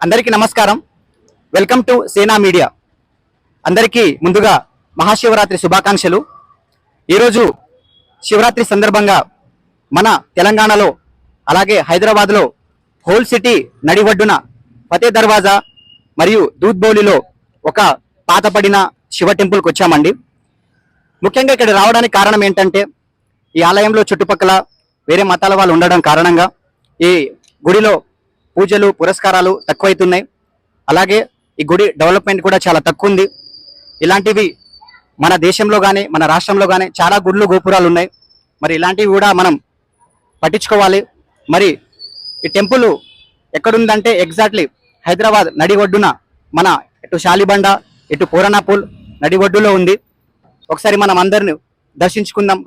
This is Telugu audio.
అందరికీ నమస్కారం. వెల్కమ్ టు సేనా మీడియా. అందరికీ ముందుగా మహాశివరాత్రి శుభాకాంక్షలు. ఈరోజు శివరాత్రి సందర్భంగా మన తెలంగాణలో అలాగే హైదరాబాద్లో హోల్ సిటీ నడివడ్డున ఫతే దర్వాజా మరియు దూద్ బౌలిలో ఒక పాతపడిన శివ టెంపుల్కి వచ్చామండి. ముఖ్యంగా ఇక్కడ రావడానికి కారణం ఏంటంటే ఈ ఆలయంలో చుట్టుపక్కల వేరే మతాల వాళ్ళు ఉండడం కారణంగా ఈ గుడిలో పూజలు పురస్కారాలు తక్కువైతున్నాయి. అలాగే ఈ గుడి డెవలప్మెంట్ కూడా చాలా తక్కువ ఉంది. ఇలాంటివి మన దేశంలో కానీ మన రాష్ట్రంలో కానీ చాలా గుళ్ళు గోపురాలు ఉన్నాయి. మరి ఇలాంటివి కూడా మనం పట్టించుకోవాలి. మరి ఈ టెంపుల్ ఎక్కడుందంటే ఎగ్జాక్ట్లీ హైదరాబాద్ నడి ఒడ్డున మన ఇటు శాలిబండ ఇటు పూరణాపూల్ నడి ఒడ్డులో ఉంది. ఒకసారి మనం అందరిని దర్శించుకుందాం.